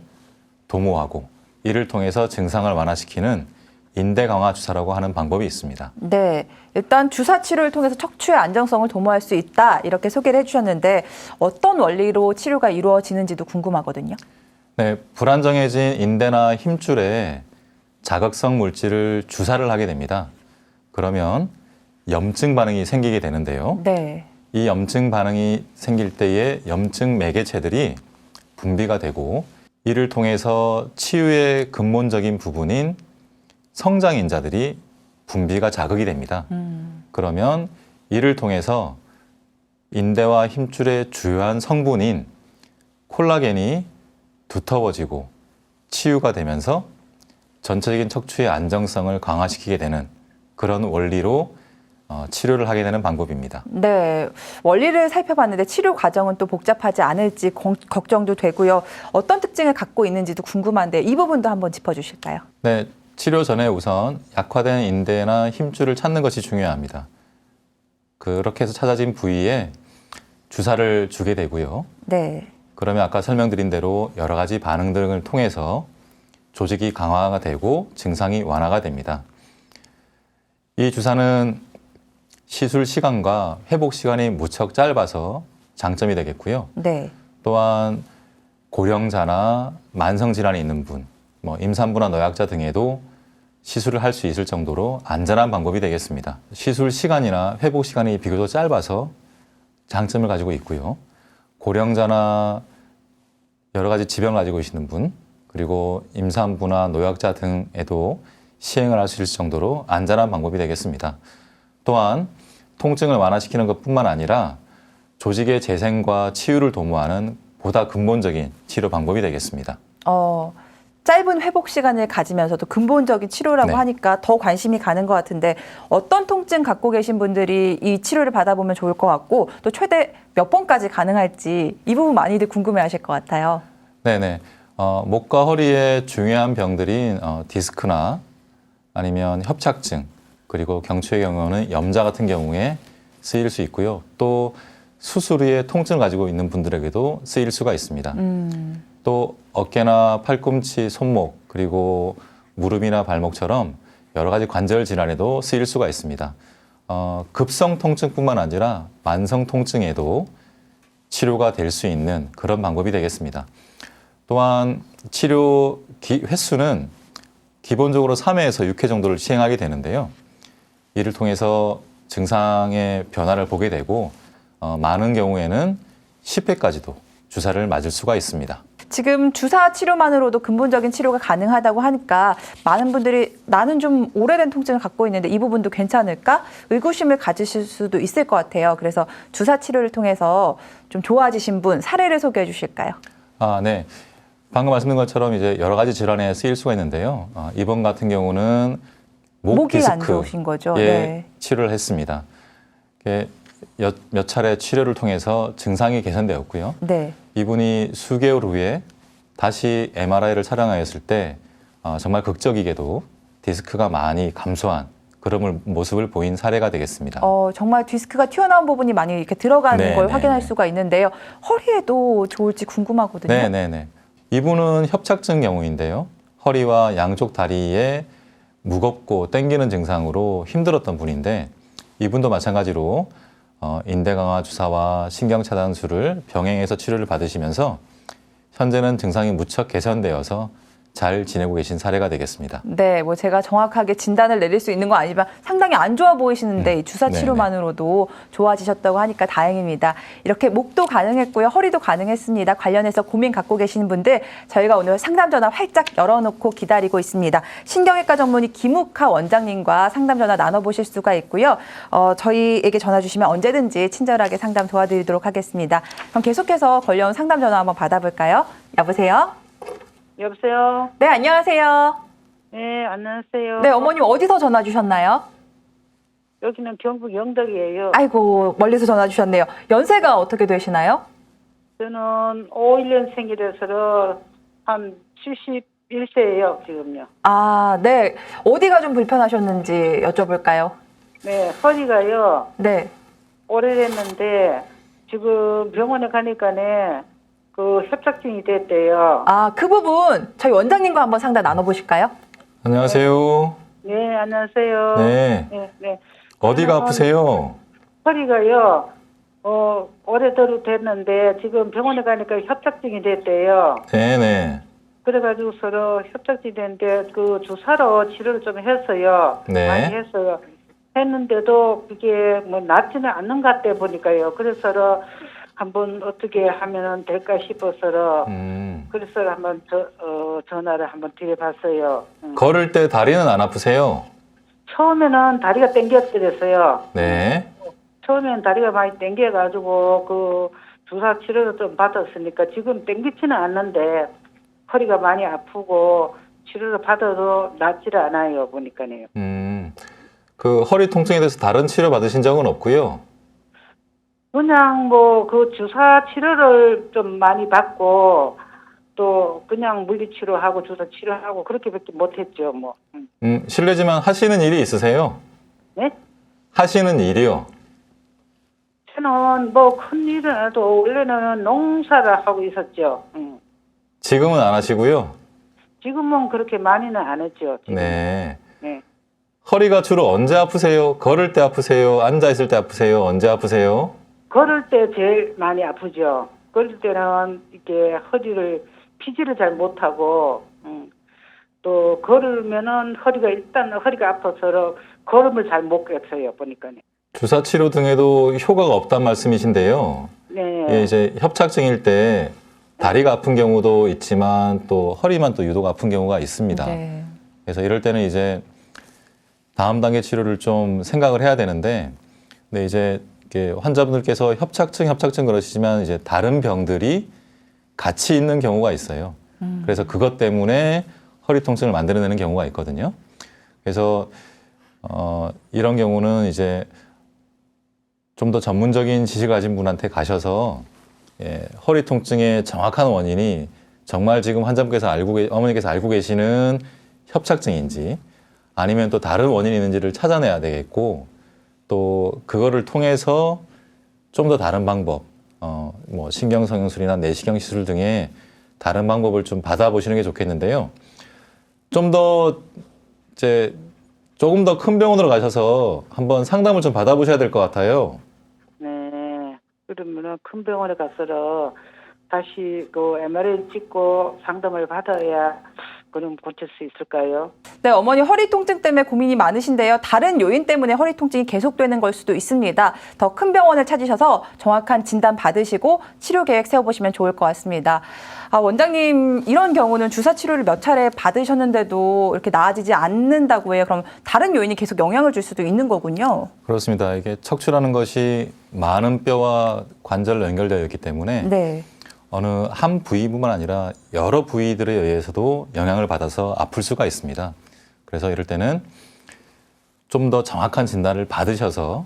도모하고 이를 통해서 증상을 완화시키는 인대 강화 주사라고 하는 방법이 있습니다. 네, 일단 주사 치료를 통해서 척추의 안정성을 도모할 수 있다 이렇게 소개를 해주셨는데 어떤 원리로 치료가 이루어지는지도 궁금하거든요. 네, 불안정해진 인대나 힘줄에 자극성 물질을 주사를 하게 됩니다. 그러면 염증 반응이 생기게 되는데요. 네. 이 염증 반응이 생길 때에 염증 매개체들이 분비가 되고 이를 통해서 치유의 근본적인 부분인 성장인자들이 분비가 자극이 됩니다. 그러면 이를 통해서 인대와 힘줄의 주요한 성분인 콜라겐이 두터워지고 치유가 되면서 전체적인 척추의 안정성을 강화시키게 되는 그런 원리로 치료를 하게 되는 방법입니다. 네, 원리를 살펴봤는데 치료 과정은 또 복잡하지 않을지 걱정도 되고요. 어떤 특징을 갖고 있는지도 궁금한데 이 부분도 한번 짚어주실까요? 네, 치료 전에 우선 약화된 인대나 힘줄을 찾는 것이 중요합니다. 그렇게 해서 찾아진 부위에 주사를 주게 되고요. 네. 그러면 아까 설명드린 대로 여러 가지 반응 등을 통해서 조직이 강화가 되고 증상이 완화가 됩니다. 이 주사는 시술 시간과 회복 시간이 무척 짧아서 장점이 되겠고요. 네. 또한 고령자나 만성질환이 있는 분, 임산부나 노약자 등에도 시술을 할 수 있을 정도로 안전한 방법이 되겠습니다. 시술 시간이나 회복 시간이 비교적 짧아서 장점을 가지고 있고요. 고령자나 여러 가지 질병을 가지고 계시는 분, 그리고 임산부나 노약자 등에도 시행을 할 수 있을 정도로 안전한 방법이 되겠습니다. 또한 통증을 완화시키는 것뿐만 아니라 조직의 재생과 치유를 도모하는 보다 근본적인 치료 방법이 되겠습니다. 짧은 회복 시간을 가지면서도 근본적인 치료라고 네. 하니까 더 관심이 가는 것 같은데 어떤 통증 갖고 계신 분들이 이 치료를 받아보면 좋을 것 같고 또 최대 몇 번까지 가능할지 이 부분 많이들 궁금해하실 것 같아요. 네네. 목과 허리의 중요한 병들인 디스크나 아니면 협착증, 그리고 경추의 경우는 염좌 같은 경우에 쓰일 수 있고요. 또 수술 후에 통증을 가지고 있는 분들에게도 쓰일 수가 있습니다. 또 어깨나 팔꿈치, 손목, 그리고 무릎이나 발목처럼 여러 가지 관절 질환에도 쓰일 수가 있습니다. 급성 통증뿐만 아니라 만성 통증에도 치료가 될 수 있는 그런 방법이 되겠습니다. 또한 치료 횟수는 기본적으로 3회에서 6회 정도를 시행하게 되는데요. 이를 통해서 증상의 변화를 보게 되고 많은 경우에는 10회까지도 주사를 맞을 수가 있습니다. 지금 주사 치료만으로도 근본적인 치료가 가능하다고 하니까 많은 분들이 나는 좀 오래된 통증을 갖고 있는데 이 부분도 괜찮을까? 의구심을 가지실 수도 있을 것 같아요. 그래서 주사 치료를 통해서 좀 좋아지신 분 사례를 소개해 주실까요? 네. 방금 말씀드린 것처럼 이제 여러 가지 질환에 쓰일 수가 있는데요. 이번 같은 경우는 목이 안 좋으신 거죠. 네. 치료를 했습니다. 몇 차례 치료를 통해서 증상이 개선되었고요. 네. 이분이 수개월 후에 다시 MRI를 촬영하였을 때 정말 극적이게도 디스크가 많이 감소한 그런 모습을 보인 사례가 되겠습니다. 정말 디스크가 튀어나온 부분이 많이 이렇게 들어가는 네, 걸 네, 확인할 네. 수가 있는데요. 허리에도 좋을지 궁금하거든요. 네네네. 이분은 협착증 경우인데요. 허리와 양쪽 다리에 무겁고 땡기는 증상으로 힘들었던 분인데 이분도 마찬가지로 인대 강화 주사와 신경 차단술을 병행해서 치료를 받으시면서 현재는 증상이 무척 개선되어서 잘 지내고 계신 사례가 되겠습니다. 네, 뭐 제가 정확하게 진단을 내릴 수 있는 건 아니지만 상당히 안 좋아 보이시는데 이 주사 치료만으로도 좋아지셨다고 하니까 다행입니다. 이렇게 목도 가능했고요, 허리도 가능했습니다. 관련해서 고민 갖고 계시는 분들 저희가 오늘 상담 전화 활짝 열어놓고 기다리고 있습니다. 신경외과 전문의 김욱하 원장님과 상담 전화 나눠보실 수가 있고요. 저희에게 전화 주시면 언제든지 친절하게 상담 도와드리도록 하겠습니다. 그럼 계속해서 걸려온 상담 전화 한번 받아볼까요? 여보세요? 여보세요? 네, 안녕하세요. 네, 안녕하세요. 네, 어머님 어디서 전화 주셨나요? 여기는 경북 영덕이에요. 아이고, 멀리서 전화 주셨네요. 연세가 어떻게 되시나요? 저는 51년생이라서 한 71세예요, 지금요. 네. 어디가 좀 불편하셨는지 여쭤볼까요? 네, 허리가요, 네. 오래됐는데, 지금 병원에 가니까네, 협착증이 됐대요. 그 부분 저희 원장님과 한번 상담 나눠보실까요? 안녕하세요. 네, 안녕하세요. 네. 네, 네. 어디가 아프세요? 허리가요, 오래도록 됐는데, 지금 병원에 가니까 협착증이 됐대요. 네네. 그래가지고 서로 협착증이 됐는데 주사로 치료를 좀 했어요. 네. 많이 했어요. 했는데도 그게 뭐 낫지는 않는 것 같아 보니까요. 그래서 한번 어떻게 하면 될까 싶어서 그래서 한번 전화를 한번 드려봤어요. 걸을 때 다리는 안 아프세요? 처음에는 다리가 땡겼더랬어요. 네. 처음에는 다리가 많이 땡겨가지고 주사 치료를 좀 받았으니까 지금 땡기지는 않는데 허리가 많이 아프고 치료를 받아도 낫질 않아요, 보니까요. 그 허리 통증에 대해서 다른 치료 받으신 적은 없고요. 그냥 뭐 그 주사 치료를 좀 많이 받고 또 그냥 물리치료하고 주사 치료하고 그렇게밖에 못했죠, 뭐. 실례지만 하시는 일이 있으세요? 네? 하시는 일이요? 저는 뭐 큰 일은 해도 원래는 농사를 하고 있었죠. 지금은 안 하시고요. 지금은 그렇게 많이는 안 했죠. 지금. 네. 네. 허리가 주로 언제 아프세요? 걸을 때 아프세요? 앉아 있을 때 아프세요? 언제 아프세요? 걸을 때 제일 많이 아프죠. 걸을 때는 이렇게 허리를 피지를 잘 못하고 또 걸으면은 일단 허리가 아파서 걸음을 잘 못 겠어요. 보니까요. 주사 치료 등에도 효과가 없단 말씀이신데요. 네. 예, 이제 협착증일 때 다리가 아픈 경우도 있지만 또 허리만 또 유독 아픈 경우가 있습니다. 네. 그래서 이럴 때는 이제 다음 단계 치료를 좀 생각을 해야 되는데, 근데 이제 이렇게 환자분들께서 협착증 그러시지만 이제 다른 병들이 같이 있는 경우가 있어요. 그래서 그것 때문에 허리 통증을 만들어내는 경우가 있거든요. 그래서 이런 경우는 이제 좀 더 전문적인 지식을 가진 분한테 가셔서 허리 통증의 정확한 원인이 정말 지금 환자분께서 어머니께서 알고 계시는 협착증인지 아니면 또 다른 원인이 있는지를 찾아내야 되겠고, 또 그거를 통해서 좀 더 다른 방법, 뭐 신경성형술이나 내시경 시술 등의 다른 방법을 좀 받아보시는 게 좋겠는데요. 조금 더 큰 병원으로 가셔서 한번 상담을 좀 받아보셔야 될 것 같아요. 네. 그러면은 큰 병원에 가서 다시 그 MRI 찍고 상담을 받아야 그럼 고칠 수 있을까요? 네, 어머니 허리 통증 때문에 고민이 많으신데요. 다른 요인 때문에 허리 통증이 계속되는 걸 수도 있습니다. 더 큰 병원을 찾으셔서 정확한 진단 받으시고 치료 계획 세워보시면 좋을 것 같습니다. 원장님, 이런 경우는 주사 치료를 몇 차례 받으셨는데도 이렇게 나아지지 않는다고 해요. 그럼 다른 요인이 계속 영향을 줄 수도 있는 거군요. 그렇습니다. 이게 척추라는 것이 많은 뼈와 관절로 연결되어 있기 때문에 네. 어느 한 부위뿐만 아니라 여러 부위들에 의해서도 영향을 받아서 아플 수가 있습니다. 그래서 이럴 때는 좀 더 정확한 진단을 받으셔서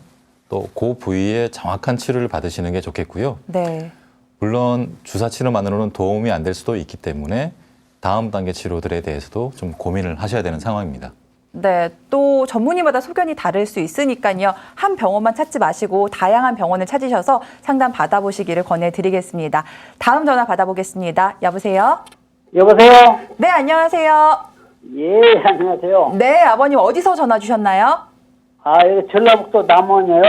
또 그 부위에 정확한 치료를 받으시는 게 좋겠고요. 네. 물론 주사 치료만으로는 도움이 안 될 수도 있기 때문에 다음 단계 치료들에 대해서도 좀 고민을 하셔야 되는 상황입니다. 네, 또 전문의마다 소견이 다를 수 있으니까요. 한 병원만 찾지 마시고 다양한 병원을 찾으셔서 상담 받아보시기를 권해드리겠습니다. 다음 전화 받아보겠습니다. 여보세요? 여보세요? 네, 안녕하세요. 예, 안녕하세요. 네, 아버님 어디서 전화 주셨나요? 여기 전라북도 남원이에요.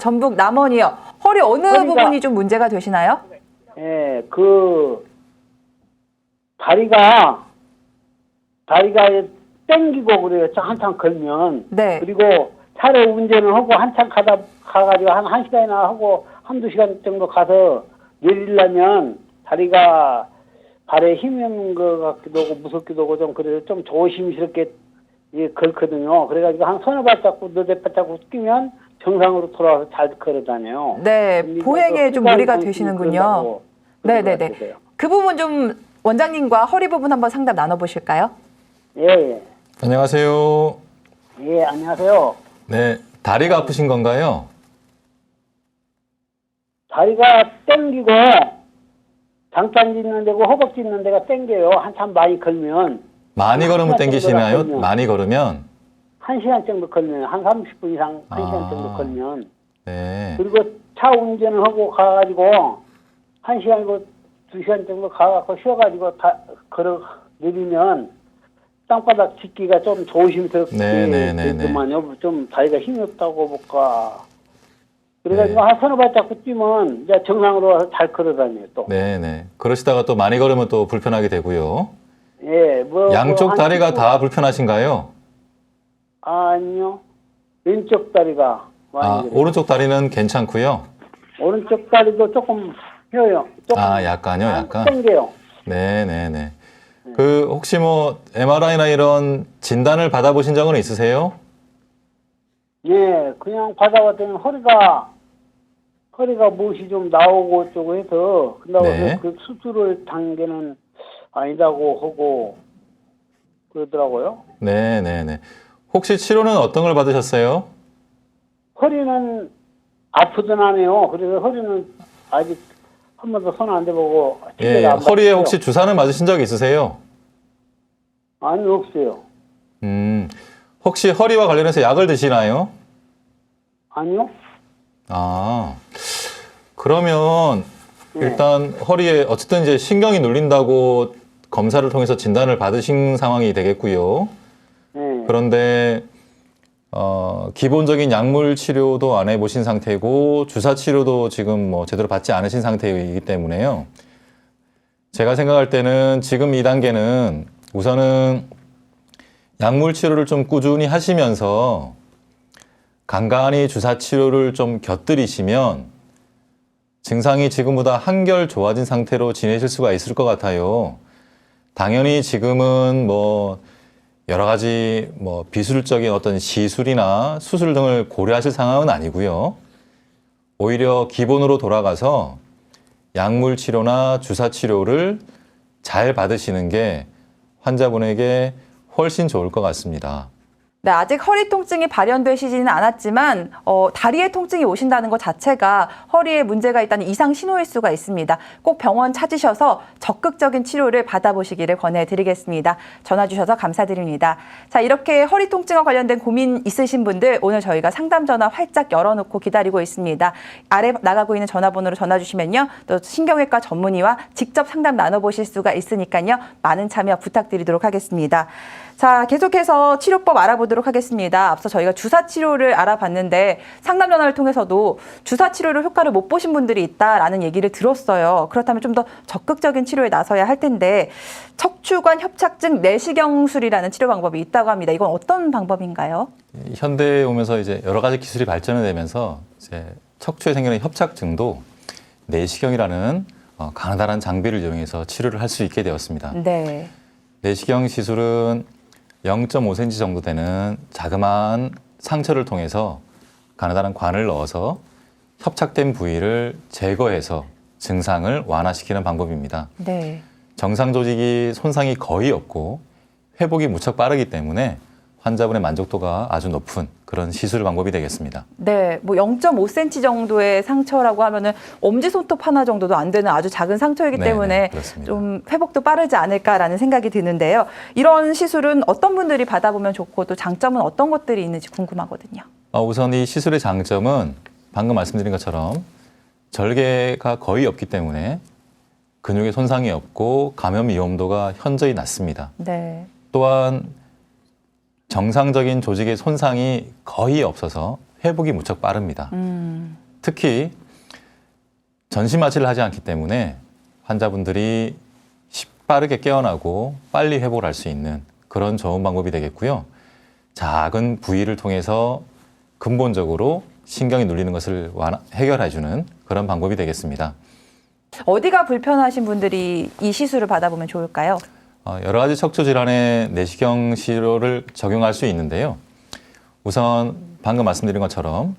전북 남원이요. 허리 어느 부분이 좀 문제가 되시나요? 예, 다리가 땡기고 그래요. 한참 걸면. 네. 그리고 차로 운전을 하고 한참 가가지고 한 시간이나 하고 한두 시간 정도 가서 내리려면 다리가 발에 힘이 없는 것 같기도 하고 무섭기도 하고 좀 그래서 좀 조심스럽게 걸거든요. 그래가지고 한 서너 발 잡고 너댓 발 잡고 뛰면 정상으로 돌아와서 잘 걸어다녀요. 네, 보행에 좀 무리가 되시는군요. 네네네. 그 부분 좀 원장님과 허리 부분 한번 상담 나눠보실까요? 예. 안녕하세요. 예, 안녕하세요. 네, 다리가 아프신 건가요? 다리가 땡기고 장판 짚는 데고 허벅지 있는 데가 땡겨요. 한참 많이 걸면. 많이 걸으면 시간 땡기시나요? 정도 걸면. 많이 걸으면? 1시간 정도 걸면, 한 30분 이상 1시간 정도 걸면. 네. 그리고 차 운전을 하고 가가지고 1시간이고 2시간 정도 가갖고 쉬어가지고 내리면 땅바닥 짚기가 좀 조심스럽게 되더만요. 좀 다리가 힘이 없다고 볼까. 그래가지고 한 서너 발 잡고 뛰면 이제 정상으로 와서 잘 걸어다녀요, 또. 네네. 그러시다가 또 많이 걸으면 또 불편하게 되고요. 예, 양쪽 다리가 다 불편하신가요? 아니요. 왼쪽 다리가 많이 그래요. 오른쪽 다리는 괜찮고요. 오른쪽 다리도 조금 휘어요. 조금 약간요, 약간. 땡겨요. 네네네. 혹시 뭐 MRI나 이런 진단을 받아보신 적은 있으세요? 예, 그냥 받아봤더니 허리가 무엇이 좀 나오고 어쩌고 해서, 근데 네. 그 수술을 단계는 아니다고 하고, 그러더라고요. 네네네. 혹시 치료는 어떤 걸 받으셨어요? 허리는 아프진 않아요. 그래서 허리는 아직 한 번도 손 안 대보고 예, 치료를 안 허리에 받았어요. 혹시 주사는 맞으신 적 있으세요? 아니, 없어요. 혹시 허리와 관련해서 약을 드시나요? 아니요? 아, 그러면 네. 일단 허리에 어쨌든 이제 신경이 눌린다고 검사를 통해서 진단을 받으신 상황이 되겠고요. 네. 그런데 기본적인 약물 치료도 안 해보신 상태고 주사 치료도 지금 뭐 제대로 받지 않으신 상태이기 때문에요. 제가 생각할 때는 지금 이 단계는 우선은 약물 치료를 좀 꾸준히 하시면서 간간히 주사 치료를 좀 곁들이시면 증상이 지금보다 한결 좋아진 상태로 지내실 수가 있을 것 같아요. 당연히 지금은 뭐 여러 가지 뭐 비술적인 어떤 시술이나 수술 등을 고려하실 상황은 아니고요. 오히려 기본으로 돌아가서 약물 치료나 주사 치료를 잘 받으시는 게 환자분에게 훨씬 좋을 것 같습니다. 네, 아직 허리 통증이 발현되시지는 않았지만 다리에 통증이 오신다는 것 자체가 허리에 문제가 있다는 이상 신호일 수가 있습니다. 꼭 병원 찾으셔서 적극적인 치료를 받아보시기를 권해드리겠습니다. 전화 주셔서 감사드립니다. 자, 이렇게 허리 통증과 관련된 고민 있으신 분들 오늘 저희가 상담 전화 활짝 열어놓고 기다리고 있습니다. 아래 나가고 있는 전화번호로 전화 주시면요. 또 신경외과 전문의와 직접 상담 나눠보실 수가 있으니까요. 많은 참여 부탁드리도록 하겠습니다. 자, 계속해서 치료법 알아보도록 하겠습니다. 앞서 저희가 주사 치료를 알아봤는데 상담 전화를 통해서도 주사 치료로 효과를 못 보신 분들이 있다라는 얘기를 들었어요. 그렇다면 좀 더 적극적인 치료에 나서야 할 텐데 척추관 협착증 내시경술이라는 치료 방법이 있다고 합니다. 이건 어떤 방법인가요? 현대에 오면서 이제 여러 가지 기술이 발전이 되면서 이제 척추에 생기는 협착증도 내시경이라는 가느다란 장비를 이용해서 치료를 할 수 있게 되었습니다. 네. 내시경 시술은 0.5cm 정도 되는 자그마한 상처를 통해서 가느다란 관을 넣어서 협착된 부위를 제거해서 증상을 완화시키는 방법입니다. 네. 정상 조직이 손상이 거의 없고 회복이 무척 빠르기 때문에 환자분의 만족도가 아주 높은 그런 시술 방법이 되겠습니다. 네, 뭐 0.5cm 정도의 상처라고 하면은 엄지손톱 하나 정도도 안 되는 아주 작은 상처이기 네네, 때문에 그렇습니다. 좀 회복도 빠르지 않을까라는 생각이 드는데요. 이런 시술은 어떤 분들이 받아보면 좋고 또 장점은 어떤 것들이 있는지 궁금하거든요. 우선 이 시술의 장점은 방금 말씀드린 것처럼 절개가 거의 없기 때문에 근육의 손상이 없고 감염 위험도가 현저히 낮습니다. 네. 또한 정상적인 조직의 손상이 거의 없어서 회복이 무척 빠릅니다. 특히 전신 마취를 하지 않기 때문에 환자분들이 빠르게 깨어나고 빨리 회복을 할 수 있는 그런 좋은 방법이 되겠고요. 작은 부위를 통해서 근본적으로 신경이 눌리는 것을 해결해주는 그런 방법이 되겠습니다. 어디가 불편하신 분들이 이 시술을 받아보면 좋을까요? 여러 가지 척추 질환에 내시경 치료를 적용할 수 있는데요. 우선 방금 말씀드린 것처럼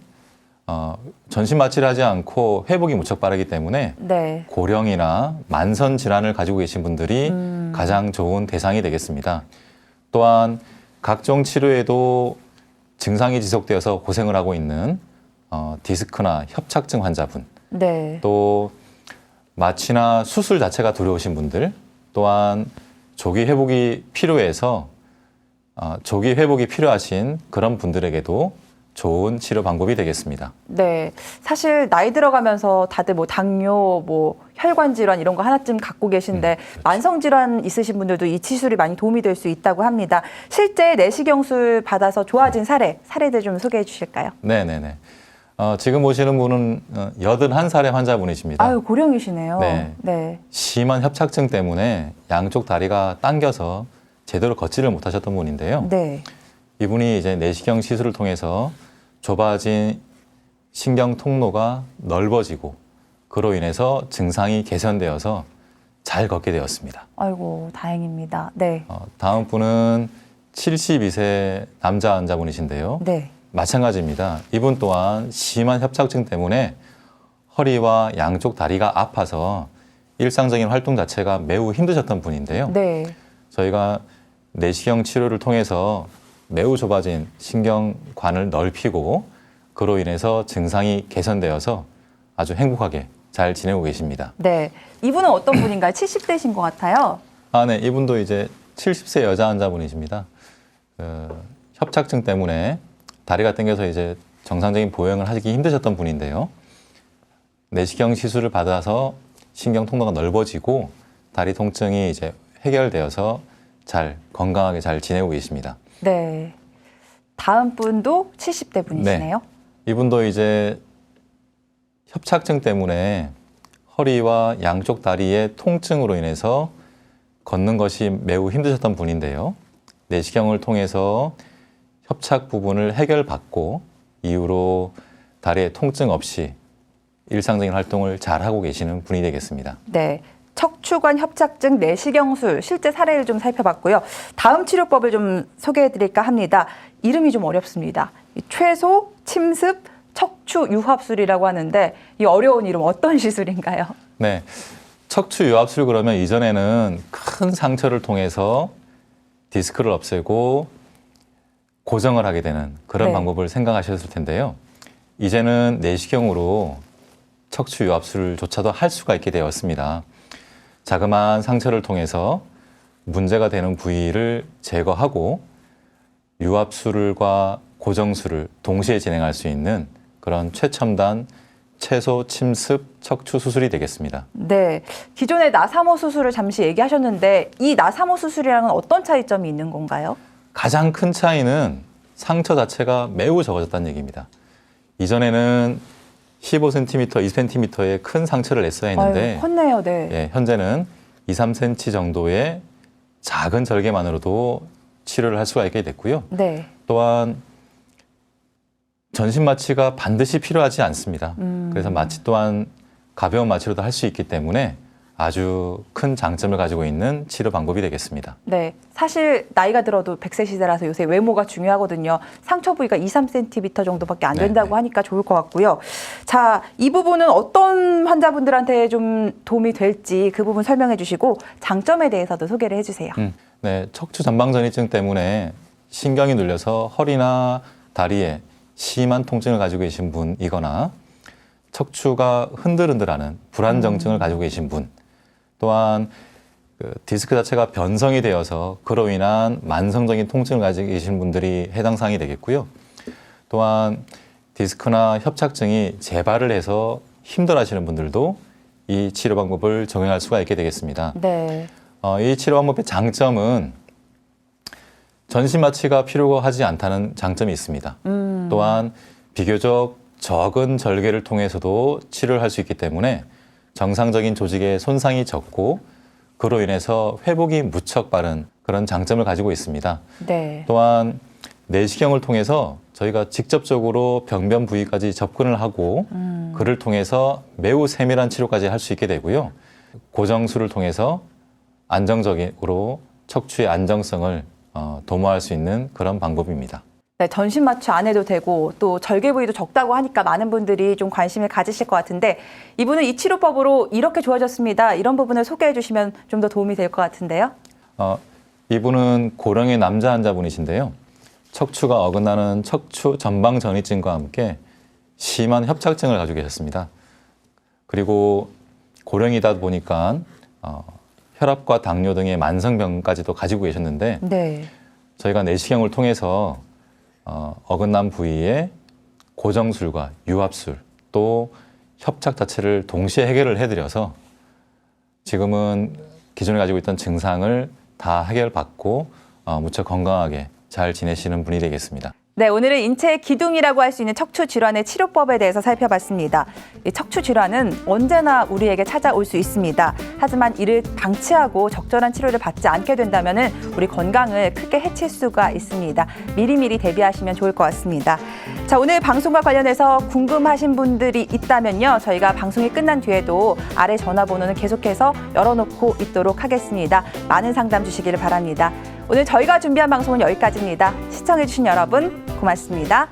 전신 마취를 하지 않고 회복이 무척 빠르기 때문에 네. 고령이나 만선 질환을 가지고 계신 분들이 가장 좋은 대상이 되겠습니다. 또한 각종 치료에도 증상이 지속되어서 고생을 하고 있는 디스크나 협착증 환자분, 네. 또 마취나 수술 자체가 두려우신 분들, 또한 조기 회복이 필요해서 조기 회복이 필요하신 그런 분들에게도 좋은 치료 방법이 되겠습니다. 네. 사실 나이 들어가면서 다들 뭐 당뇨, 뭐 혈관 질환 이런 거 하나쯤 갖고 계신데 그렇죠. 만성 질환 있으신 분들도 이 치술이 많이 도움이 될 수 있다고 합니다. 실제 내시경술 받아서 좋아진 사례들 좀 소개해 주실까요? 네네네. 지금 보시는 분은 81살의 환자분이십니다. 아유, 고령이시네요. 네. 네. 심한 협착증 때문에 양쪽 다리가 당겨서 제대로 걷지를 못하셨던 분인데요. 네. 이분이 이제 내시경 시술을 통해서 좁아진 신경 통로가 넓어지고 그로 인해서 증상이 개선되어서 잘 걷게 되었습니다. 아이고, 다행입니다. 네. 다음 분은 72세 남자 환자분이신데요. 네. 마찬가지입니다. 이분 또한 심한 협착증 때문에 허리와 양쪽 다리가 아파서 일상적인 활동 자체가 매우 힘드셨던 분인데요. 네. 저희가 내시경 치료를 통해서 매우 좁아진 신경관을 넓히고 그로 인해서 증상이 개선되어서 아주 행복하게 잘 지내고 계십니다. 네. 이분은 어떤 분인가요? 70대신 것 같아요. 아, 네. 이분도 이제 70세 여자 환자분이십니다. 협착증 때문에 다리가 당겨서 이제 정상적인 보행을 하기 힘드셨던 분인데요. 내시경 시술을 받아서 신경 통로가 넓어지고 다리 통증이 이제 해결되어서 잘 건강하게 잘 지내고 계십니다. 네. 다음 분도 70대 분이시네요. 네. 이분도 이제 협착증 때문에 허리와 양쪽 다리의 통증으로 인해서 걷는 것이 매우 힘드셨던 분인데요. 내시경을 통해서 협착 부분을 해결받고 이후로 다리에 통증 없이 일상적인 활동을 잘 하고 계시는 분이 되겠습니다. 네. 척추관 협착증 내시경술 실제 사례를 좀 살펴봤고요. 다음 치료법을 좀 소개해 드릴까 합니다. 이름이 좀 어렵습니다. 최소 침습 척추 유합술이라고 하는데 이 어려운 이름 어떤 시술인가요? 네. 척추 유합술 그러면 이전에는 큰 상처를 통해서 디스크를 없애고 고정을 하게 되는 그런 네. 방법을 생각하셨을 텐데요. 이제는 내시경으로 척추 유합술조차도 할 수가 있게 되었습니다. 자그마한 상처를 통해서 문제가 되는 부위를 제거하고 유합술과 고정술을 동시에 진행할 수 있는 그런 최첨단 최소 침습 척추 수술이 되겠습니다. 네. 기존의 나사모 수술을 잠시 얘기하셨는데 이 나사모 수술이랑은 어떤 차이점이 있는 건가요? 가장 큰 차이는 상처 자체가 매우 적어졌다는 얘기입니다. 이전에는 15cm, 20cm의 큰 상처를 냈어야 했는데 아유, 컸네요. 네. 예, 현재는 2, 3cm 정도의 작은 절개만으로도 치료를 할 수가 있게 됐고요. 네. 또한 전신 마취가 반드시 필요하지 않습니다. 그래서 마취 또한 가벼운 마취로도 할 수 있기 때문에 아주 큰 장점을 가지고 있는 치료 방법이 되겠습니다. 네. 사실 나이가 들어도 100세 시대라서 요새 외모가 중요하거든요. 상처 부위가 2, 3cm 정도밖에 안 된다고 하니까 좋을 것 같고요. 자, 이 부분은 어떤 환자분들한테 좀 도움이 될지 그 부분 설명해 주시고 장점에 대해서도 소개를 해 주세요. 네, 척추 전방전이증 때문에 신경이 눌려서 허리나 다리에 심한 통증을 가지고 계신 분이거나 척추가 흔들흔들하는 불안정증을 가지고 계신 분, 또한 그 디스크 자체가 변성이 되어서 그로 인한 만성적인 통증을 가지고 계신 분들이 해당 사항이 되겠고요. 또한 디스크나 협착증이 재발을 해서 힘들어하시는 분들도 이 치료 방법을 적용할 수가 있게 되겠습니다. 네. 이 치료 방법의 장점은 전신 마취가 필요하지 않다는 장점이 있습니다. 또한 비교적 적은 절개를 통해서도 치료를 할 수 있기 때문에 정상적인 조직의 손상이 적고 그로 인해서 회복이 무척 빠른 그런 장점을 가지고 있습니다. 네. 또한 내시경을 통해서 저희가 직접적으로 병변 부위까지 접근을 하고 그를 통해서 매우 세밀한 치료까지 할 수 있게 되고요. 고정술을 통해서 안정적으로 척추의 안정성을 도모할 수 있는 그런 방법입니다. 네, 전신 마취 안 해도 되고 또 절개 부위도 적다고 하니까 많은 분들이 좀 관심을 가지실 것 같은데 이분은 이 치료법으로 이렇게 좋아졌습니다. 이런 부분을 소개해 주시면 좀 더 도움이 될 것 같은데요. 이분은 고령의 남자 환자분이신데요. 척추가 어긋나는 척추 전방 전이증과 함께 심한 협착증을 가지고 계셨습니다. 그리고 고령이다 보니까 혈압과 당뇨 등의 만성병까지도 가지고 계셨는데 네. 저희가 내시경을 통해서 어긋난 부위에 고정술과 유합술 또 협착 자체를 동시에 해결을 해드려서 지금은 기존에 가지고 있던 증상을 다 해결받고 무척 건강하게 잘 지내시는 분이 되겠습니다. 네, 오늘은 인체의 기둥이라고 할 수 있는 척추 질환의 치료법에 대해서 살펴봤습니다. 이 척추 질환은 언제나 우리에게 찾아올 수 있습니다. 하지만 이를 방치하고 적절한 치료를 받지 않게 된다면 우리 건강을 크게 해칠 수가 있습니다. 미리미리 대비하시면 좋을 것 같습니다. 자, 오늘 방송과 관련해서 궁금하신 분들이 있다면요. 저희가 방송이 끝난 뒤에도 아래 전화번호는 계속해서 열어놓고 있도록 하겠습니다. 많은 상담 주시기를 바랍니다. 오늘 저희가 준비한 방송은 여기까지입니다. 시청해주신 여러분 고맙습니다.